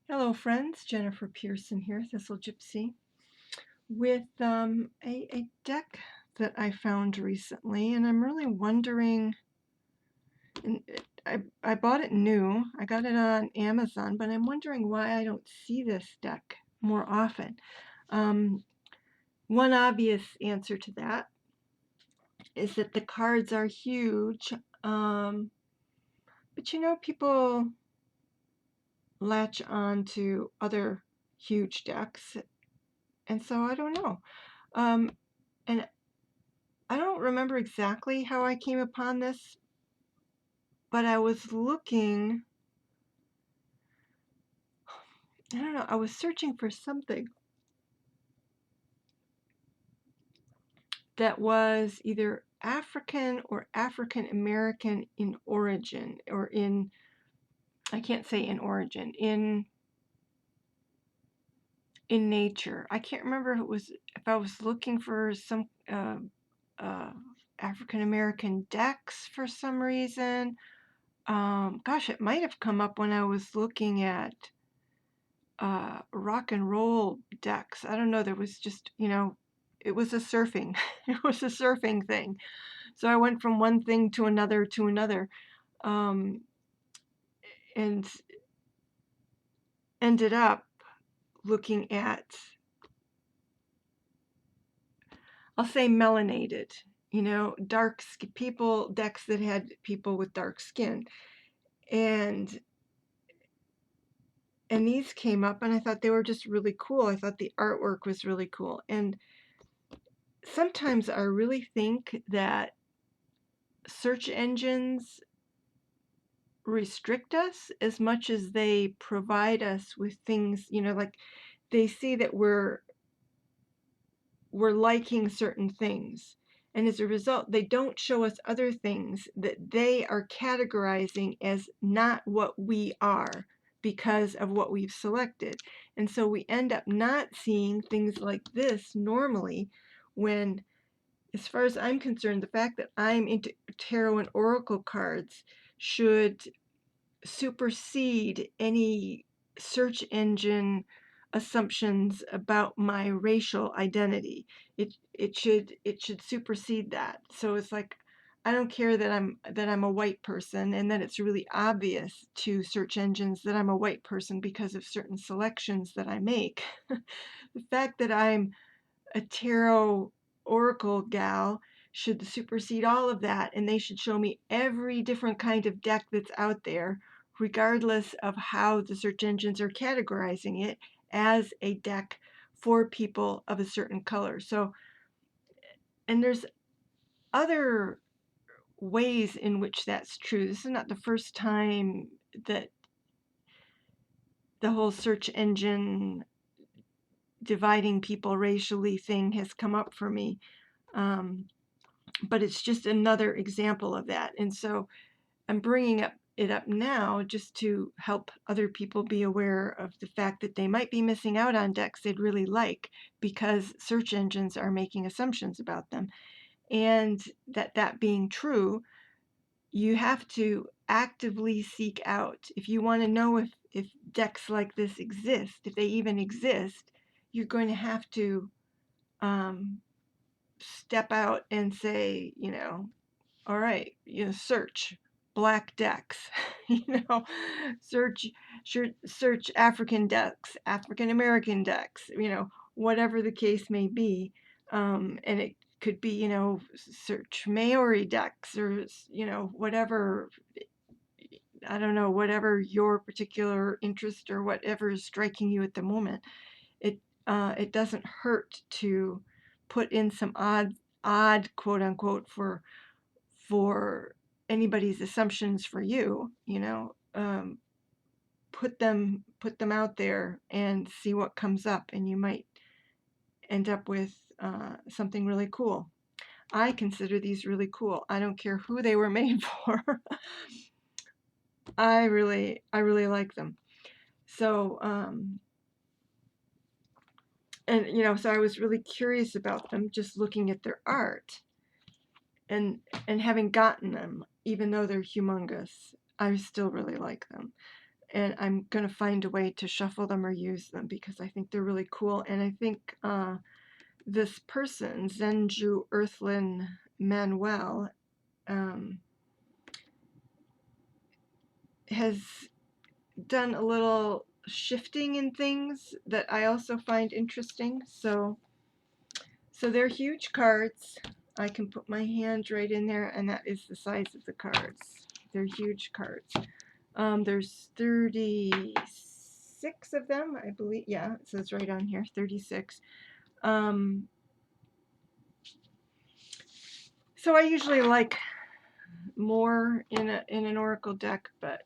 Hello friends, Jennifer Pearson here, Thistle Gypsy, with a deck that I found recently, and I'm really wondering, and I bought it new, I got it on Amazon, but I'm wondering why I don't see this deck more often. Um, One obvious answer to that is that the cards are huge, but people latch on to other huge decks, and so I don't know. And I don't remember exactly how I came upon this, but I was looking, I don't know, I was searching for something that was either African or African American in origin, or I can't say in origin, in nature. I can't remember if I was looking for some uh, African American decks for some reason. Gosh, it might have come up when I was looking at rock and roll decks. I don't know, there was just, it was a surfing, it was a surfing thing. So I went from one thing to another, um, and ended up looking at, I'll say melanated, people, decks that had people with dark skin. And and these came up and I thought they were just really cool. I thought the artwork was really cool. And sometimes I really think that search engines restrict us as much as they provide us with things, like they see that we're liking certain things. And as a result, they don't show us other things that they are categorizing as not what we are because of what we've selected. And so we end up not seeing things like this normally when, as far as I'm concerned, the fact that I'm into tarot and oracle cards should supersede any search engine assumptions about my racial identity. It should supersede that. So it's like, I don't care that I'm a white person and that it's really obvious to search engines that I'm a white person because of certain selections that I make. The fact that I'm a tarot oracle gal should supersede all of that, and they should show me every different kind of deck that's out there, regardless of how the search engines are categorizing it as a deck for people of a certain color. So, and there's other ways in which that's true. This is not the first time that the whole search engine dividing people racially thing has come up for me. But it's just another example of that. And so I'm bringing it up now just to help other people be aware of the fact that they might be missing out on decks they'd really like because search engines are making assumptions about them. And that being true, you have to actively seek out. If you want to know if decks like this exist, if they even exist, you're going to have to step out and say, all right, search black decks, search, search African decks, African American decks, whatever the case may be. And it could be, search Maori decks or, whatever, I don't know, whatever your particular interest or whatever is striking you at the moment. It doesn't hurt to put in some odd quote unquote for anybody's assumptions for you, put them out there and see what comes up, and you might end up with something really cool. I consider these really cool. I don't care who they were made for. I really like them. So and so I was really curious about them, just looking at their art, and having gotten them, even though they're humongous, I still really like them. and I'm going to find a way to shuffle them or use them because I think they're really cool. And I think this person, Zenju Earthlyn Manuel, has done a little shifting in things that I also find interesting. So they're huge cards. I can put my hand right in there, and that is the size of the cards. They're huge cards. There's 36 of them, I believe. Yeah, it says right on here, 36. So I usually like more in an oracle deck, but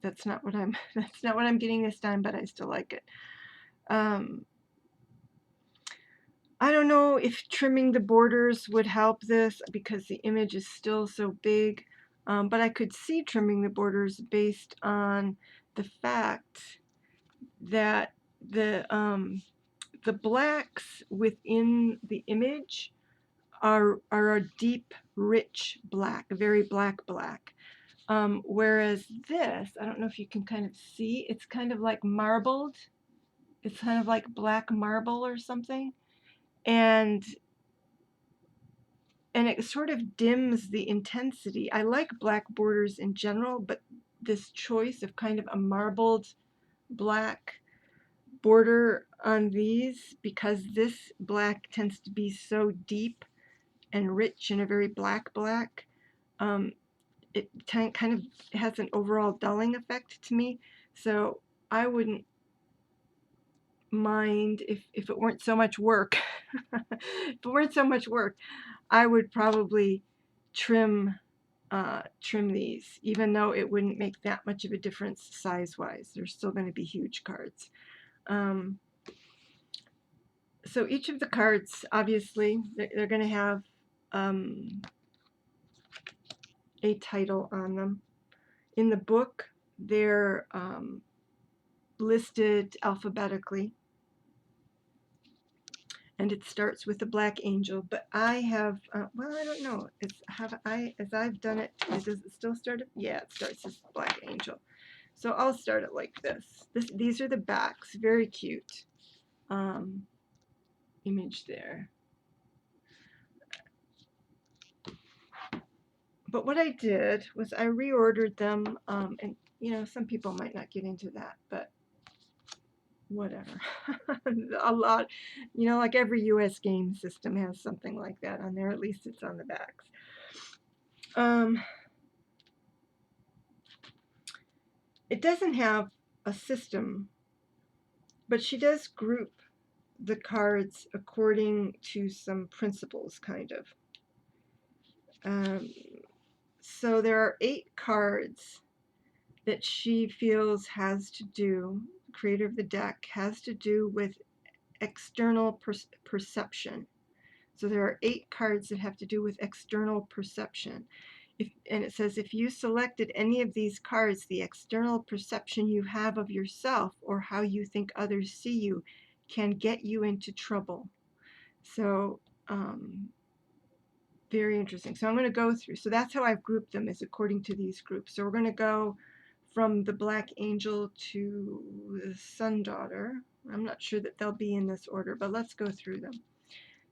that's not what I'm getting this time. But I still like it. I don't know if trimming the borders would help this because the image is still so big, but I could see trimming the borders based on the fact that the blacks within the image are a deep, rich black, a very black. Whereas this, I don't know if you can kind of see, it's kind of like marbled. It's kind of like black marble or something. And it sort of dims the intensity. I like black borders in general, but this choice of kind of a marbled black border on these, because this black tends to be so deep and rich and a very black, it kind of has an overall dulling effect to me. So I wouldn't mind if it weren't so much work. If it weren't so much work, I would probably trim these, even though it wouldn't make that much of a difference size-wise. They're still going to be huge cards. So each of the cards, obviously, they're going to have a title on them. In the book, they're listed alphabetically, and it starts with the black angel. But I have, well, I don't know. As I've done it, does it still start? Yeah, it starts as black angel. So I'll start it like this. These are the backs. Very cute image there. But what I did was I reordered them, and you know, some people might not get into that, but whatever. A lot, you know, like every US game system has something like that on there. At least it's on the backs. It doesn't have a system, but she does group the cards according to some principles, kind of. So there are 8 cards that she feels has to do, the creator of the deck, has to do with external perception. So there are 8 cards that have to do with external perception. And it says, if you selected any of these cards, the external perception you have of yourself or how you think others see you can get you into trouble. So, very interesting. So I'm going to go through. So that's how I've grouped them, is according to these groups. So we're going to go from the Black Angel to the Sun Daughter. I'm not sure that they'll be in this order, but let's go through them.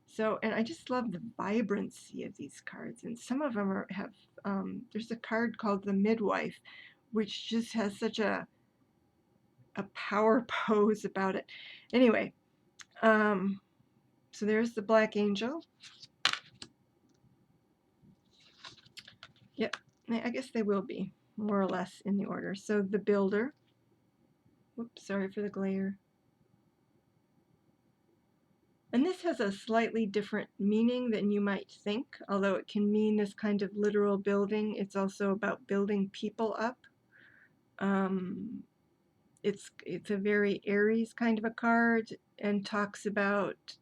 So, and I just love the vibrancy of these cards. And some of them have, there's a card called the Midwife, which just has such a power pose about it. Anyway, so there's the Black Angel. Yep, I guess they will be more or less in the order. So the Builder. Whoops, sorry for the glare. And this has a slightly different meaning than you might think, although it can mean this kind of literal building. It's also about building people up. It's a very Aries kind of a card and talks about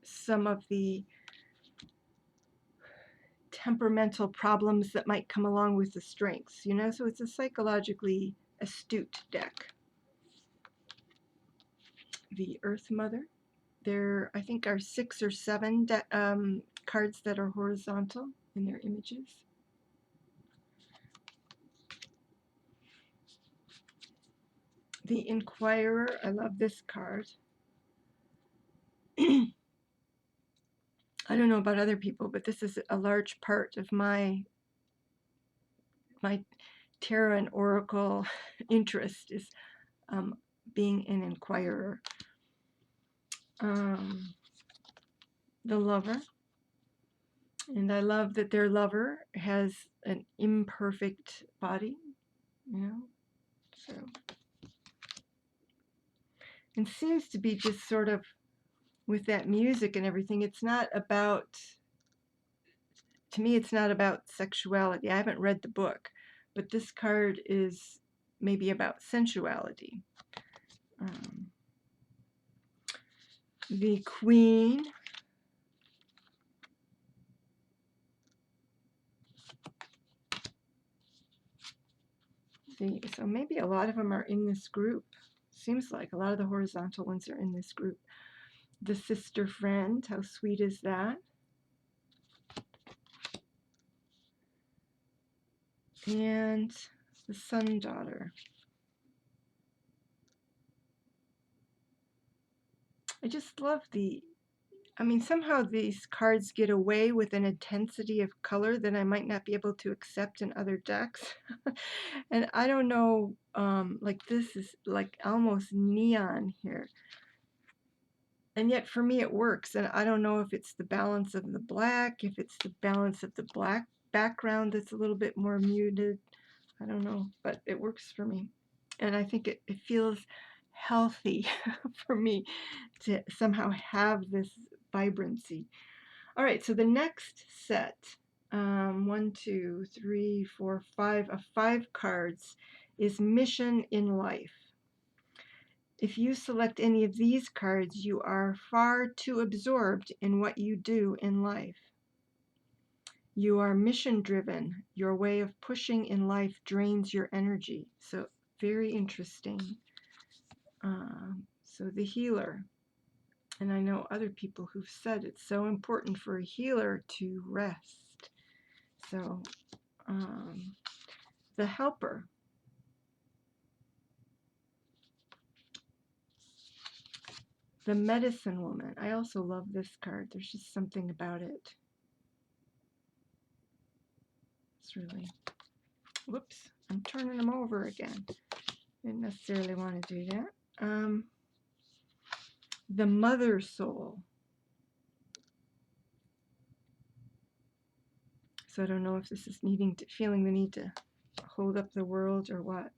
some of the temperamental problems that might come along with the strengths, you know, so it's a psychologically astute deck. The Earth Mother. There, I think, are 6 or 7 cards that are horizontal in their images. The Inquirer, I love this card. I don't know about other people, but this is a large part of my tarot and oracle interest is being an inquirer. The Lover, and I love that their lover has an imperfect body, you know, so, and seems to be just sort of with that music and everything. It's not about, to me, it's not about sexuality. I haven't read the book, but this card is maybe about sensuality. The Queen. See, so maybe a lot of them are in this group. Seems like a lot of the horizontal ones are in this group. The Sister Friend, how sweet is that? And the Sun Daughter. I just love I mean, somehow these cards get away with an intensity of color that I might not be able to accept in other decks. And I don't know, like this is like almost neon here. And yet for me it works. And I don't know if it's the balance of the black, if it's the balance of the black background that's a little bit more muted. I don't know, but it works for me. And I think it feels healthy for me to somehow have this vibrancy. All right, so the next set, 1, 2, 3, 4, 5 of 5 cards is Mission in Life. If you select any of these cards, you are far too absorbed in what you do in life. You are mission driven. Your way of pushing in life drains your energy. So very interesting. So the Healer. And I know other people who've said it's so important for a healer to rest. So the Helper. The Medicine Woman. I also love this card. There's just something about it. It's really, whoops, I'm turning them over again. Didn't necessarily want to do that. The Mother Soul. So I don't know if this is feeling the need to hold up the world or what.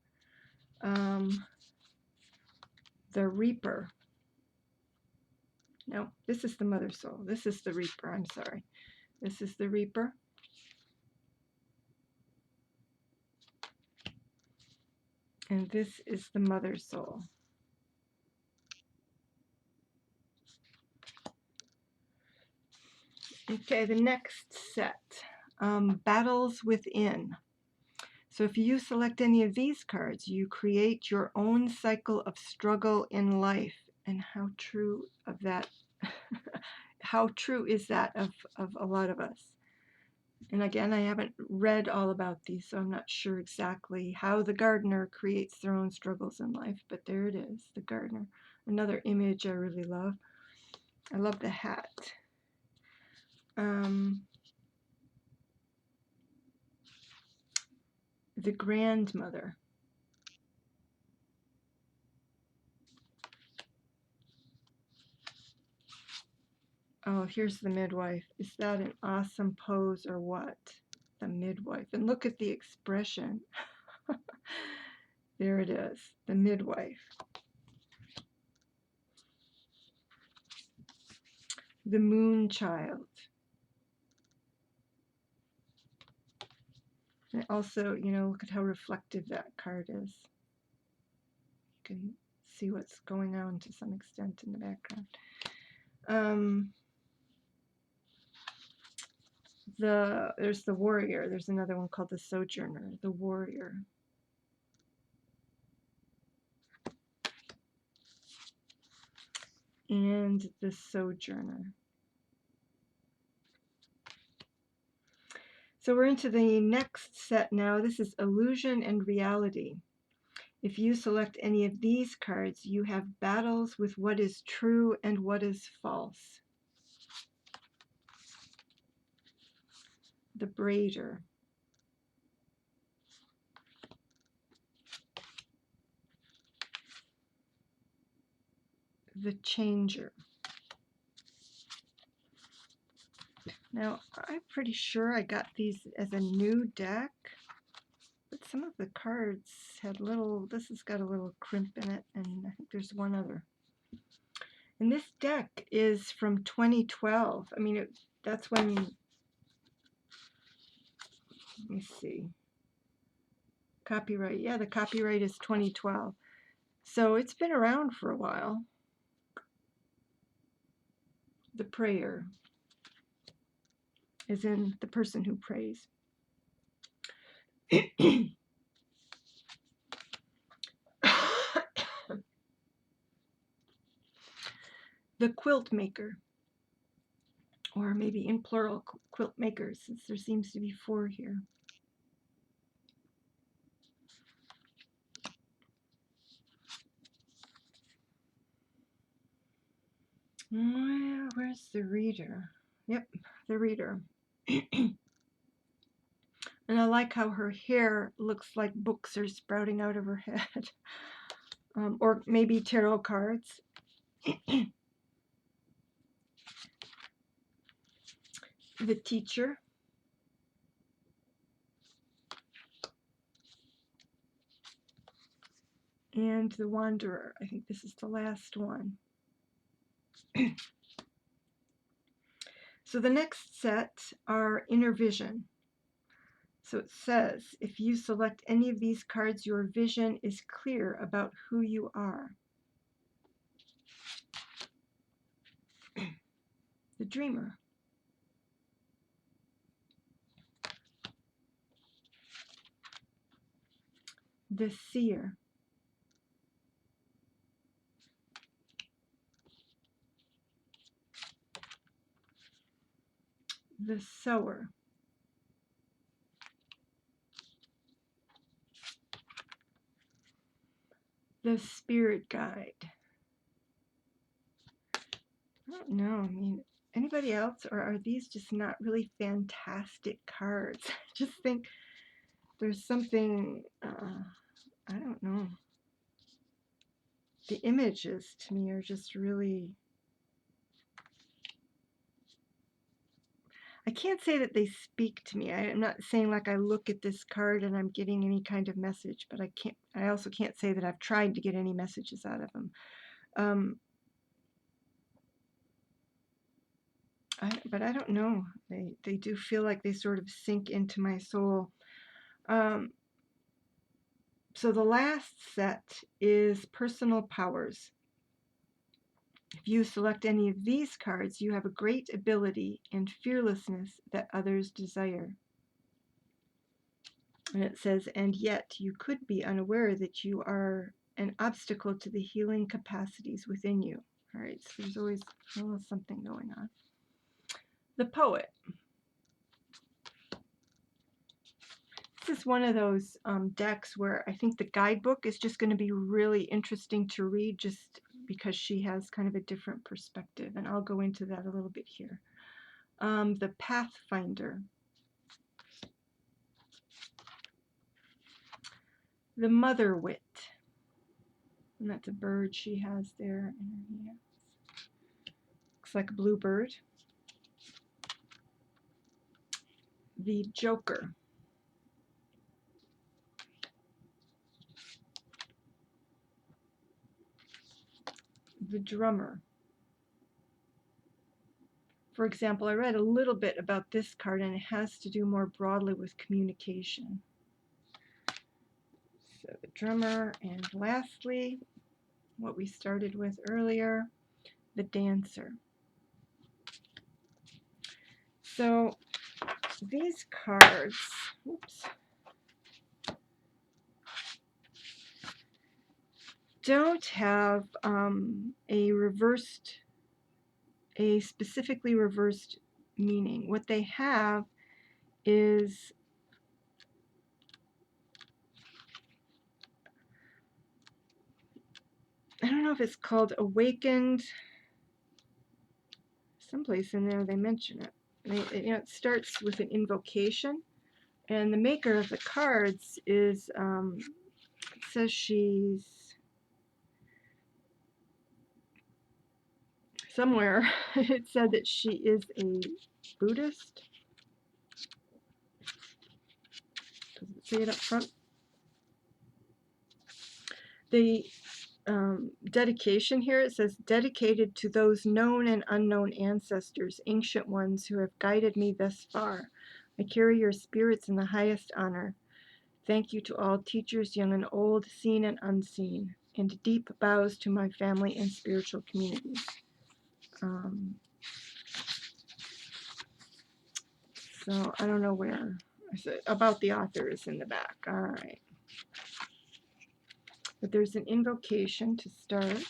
The Reaper. No, this is the Mother Soul. This is the Reaper. I'm sorry. This is the Reaper. And this is the Mother Soul. Okay, the next set, Battles Within. So if you select any of these cards, you create your own cycle of struggle in life. And how true of that, how true is that of a lot of us? And again, I haven't read all about these, so I'm not sure exactly how the gardener creates their own struggles in life, but there it is, the gardener. Another image I really love. I love the hat. The Grandmother. Oh, here's the Midwife. Is that an awesome pose or what? The Midwife. And look at the expression. There it is, the Midwife. The Moonchild. And also, you know, look at how reflective that card is. You can see what's going on to some extent in the background. There's the Warrior. There's another one called the Sojourner, the Warrior. And the Sojourner. So we're into the next set now. This is Illusion and Reality. If you select any of these cards, you have battles with what is true and what is false. The Braider. The Changer. Now, I'm pretty sure I got these as a new deck, but some of the cards had little, this has got a little crimp in it, and I think there's one other. And this deck is from 2012. I mean, that's when, let me see, copyright, yeah, the copyright is 2012. So it's been around for a while. The Prayer, as in the person who prays. The Quilt Maker, or maybe in plural, quilt makers, since there seems to be 4 here. Where's the Reader? Yep, the Reader. And I like how her hair looks like books are sprouting out of her head. Or maybe tarot cards. The Teacher. And the Wanderer. I think this is the last one. So the next set are Inner Vision. So it says, if you select any of these cards, your vision is clear about who you are. The Dreamer. The Seer. The Sower. The Spirit Guide. I don't know, I mean, anybody else, or are these just not really fantastic cards? I just think there's something, I don't know. The images to me are just really, I can't say that they speak to me. I'm not saying like I look at this card and I'm getting any kind of message, but I also can't say that I've tried to get any messages out of them. But I don't know. They do feel like they sort of sink into my soul. So the last set is Personal Powers. If you select any of these cards, you have a great ability and fearlessness that others desire. And it says, and yet you could be unaware that you are an obstacle to the healing capacities within you. All right, so there's always a little something going on. The Poet. This is one of those decks where I think the guidebook is just going to be really interesting to read just because she has kind of a different perspective, and I'll go into that a little bit here. The Pathfinder. The Mother Wit. And that's a bird she has there in her hands. Looks like a bluebird. The Joker. The Drummer. For example, I read a little bit about this card, and it has to do more broadly with communication. So the Drummer, and lastly, what we started with earlier, the Dancer. So these cards, oops, don't have a specifically reversed meaning. What they have is I don't know if it's called Awakened. Someplace in there they mention it. It starts with an invocation, and the maker of the cards is, it says she's somewhere. It said that she is a Buddhist. Does it say it up front? The dedication here, it says, dedicated to those known and unknown ancestors, ancient ones who have guided me thus far. I carry your spirits in the highest honor. Thank you to all teachers, young and old, seen and unseen, and deep bows to my family and spiritual communities. So I don't know where. About the author is in the back. All right. But there's an invocation to start.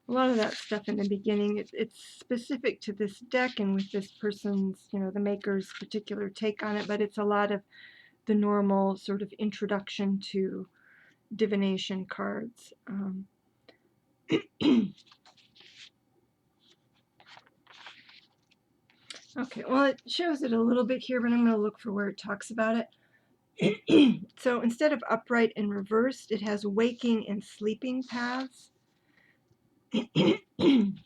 A lot of that stuff in the beginning, it's specific to this deck and with this person's, the maker's particular take on it, but it's a lot of the normal sort of introduction to divination cards. Okay, well, it shows it a little bit here, but I'm going to look for where it talks about it. So instead of upright and reversed, it has waking and sleeping paths. And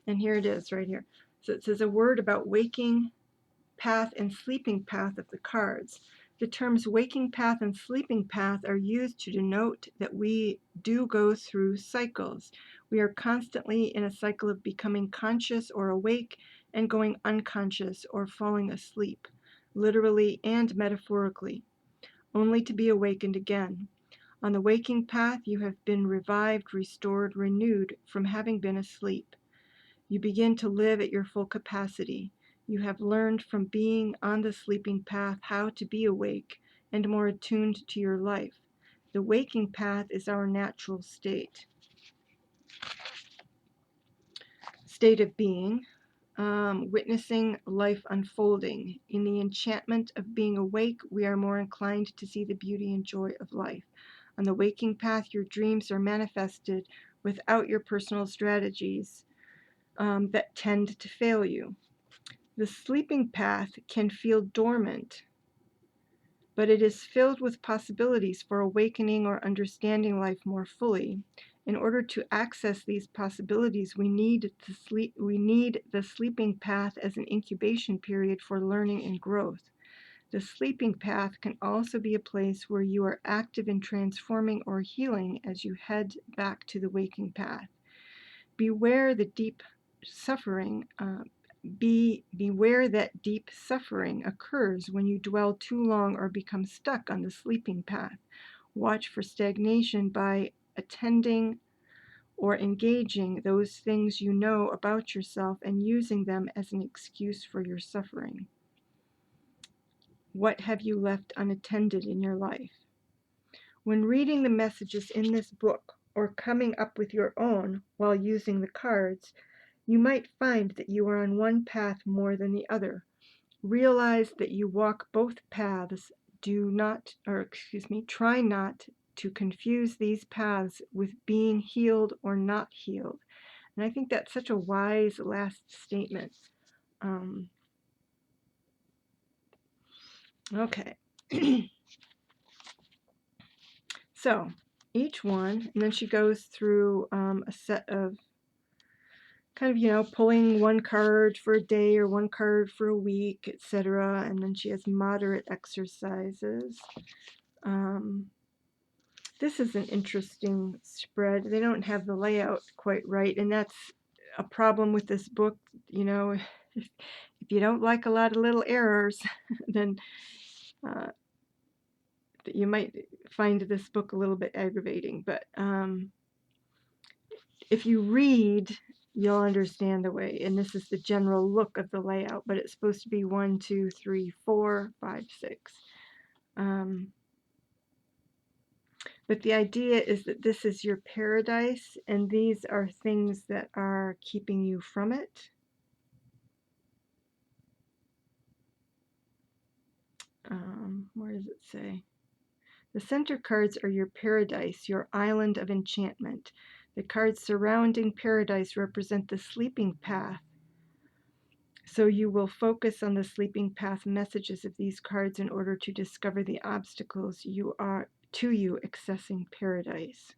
here it is right here. So it says a word about waking path and sleeping path of the cards. The terms waking path and sleeping path are used to denote that we do go through cycles. We are constantly in a cycle of becoming conscious or awake and going unconscious or falling asleep, literally and metaphorically, only to be awakened again. On the waking path, you have been revived, restored, renewed from having been asleep. You begin to live at your full capacity. You have learned from being on the sleeping path how to be awake and more attuned to your life. The waking path is our natural state of being, witnessing life unfolding. In the enchantment of being awake, we are more inclined to see the beauty and joy of life. On the waking path, your dreams are manifested without your personal strategies that tend to fail you. The sleeping path can feel dormant, but it is filled with possibilities for awakening or understanding life more fully. In order to access these possibilities, we need the sleeping path as an incubation period for learning and growth. The sleeping path can also be a place where you are active in transforming or healing as you head back to the waking path. Beware the deep suffering. Beware that deep suffering occurs when you dwell too long or become stuck on the sleeping path. Watch for stagnation by attending or engaging those things you know about yourself and using them as an excuse for your suffering. What have you left unattended in your life? When reading the messages in this book or coming up with your own while using the cards, you might find that you are on one path more than the other. Realize that you walk both paths. Try not to confuse these paths with being healed or not healed. And I think that's such a wise last statement. Okay. So each one, and then she goes through a set of kind of, pulling one card for a day or one card for a week, etc. And then she has moderate exercises. This is an interesting spread. They don't have the layout quite right, and that's a problem with this book. If you don't like a lot of little errors, then you might find this book a little bit aggravating. But if you read, you'll understand the way, and this is the general look of the layout, but it's supposed to be 1, 2, 3, 4, 5, 6. But the idea is that this is your paradise, and these are things that are keeping you from it. Where does it say? The center cards are your paradise, your island of enchantment. The cards surrounding paradise represent the sleeping path. So you will focus on the sleeping path messages of these cards in order to discover the obstacles you accessing paradise.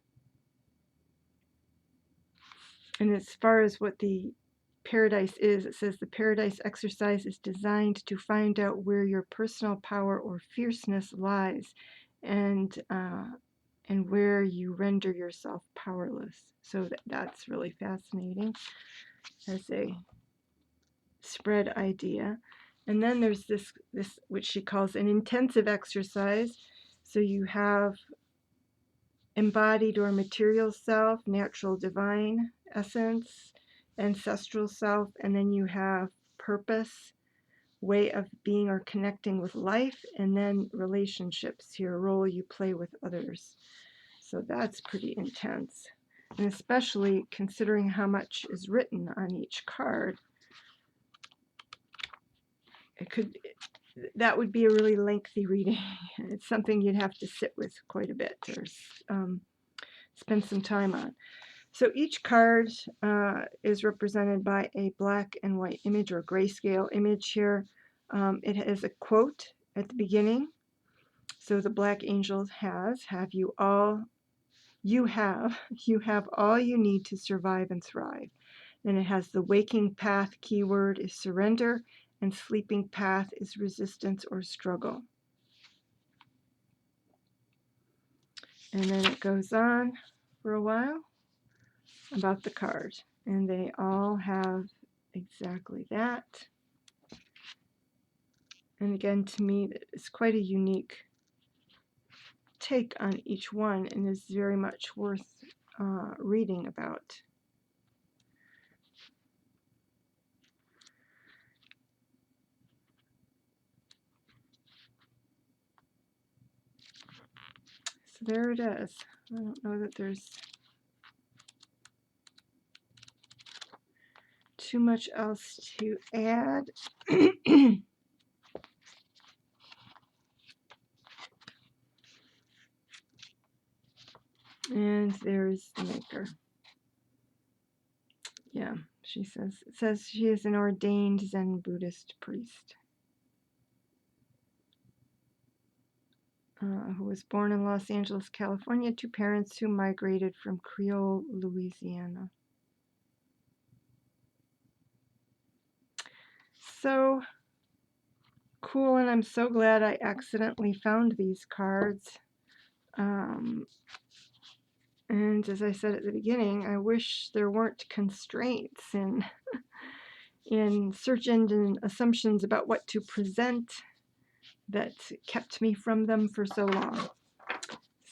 And as far as what the paradise is, it says the paradise exercise is designed to find out where your personal power or fierceness lies, and where you render yourself powerless. So that's really fascinating as a spread idea. And then there's this which she calls an intensive exercise. So you have embodied or material self, natural divine essence, ancestral self, and then you have purpose, way of being or connecting with life, and then relationships, your role you play with others. So that's pretty intense, and especially considering how much is written on each card. That would be a really lengthy reading. It's something you'd have to sit with quite a bit, or spend some time on. So each card is represented by a black and white image, or grayscale image here. It has a quote at the beginning. So the black angel you have all you need to survive and thrive. Then it has the waking path keyword is surrender, and sleeping path is resistance or struggle. And then it goes on for a while about the card, and they all have exactly that. And again, to me, it's quite a unique take on each one, and is very much worth reading about. So there it is. I don't know that there's too much else to add. And there's the maker. Yeah, it says she is an ordained Zen Buddhist priest who was born in Los Angeles, California, to parents who migrated from Creole, Louisiana. So cool, and I'm so glad I accidentally found these cards. And as I said at the beginning, I wish there weren't constraints in search engine assumptions about what to present that kept me from them for so long.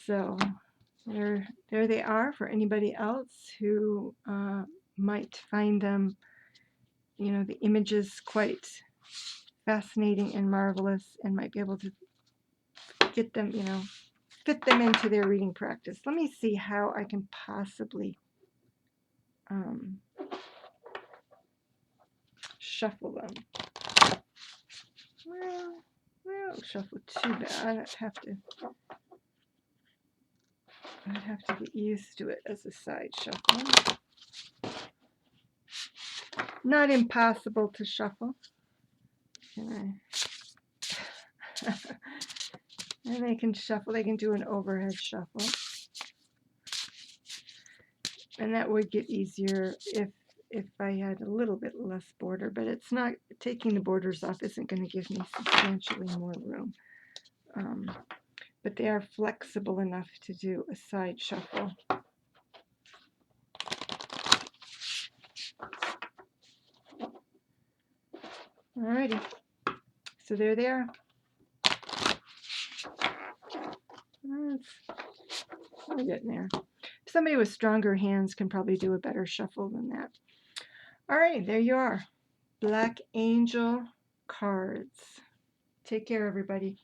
So there they are for anybody else who might find them, the images quite fascinating and marvelous, and might be able to get them, fit them into their reading practice. Let me see how I can possibly shuffle them. Well, I don't shuffle too bad. I'd have to get used to it as a side shuffle. Not impossible to shuffle. And they can shuffle. They can do an overhead shuffle. And that would get easier if I had a little bit less border, but it's not, taking the borders off isn't going to give me substantially more room. But they are flexible enough to do a side shuffle. Alrighty, so there they are. We're getting there. somebody with stronger hands can probably do a better shuffle than that. All right, there you are. Black Angel cards. Take care, everybody.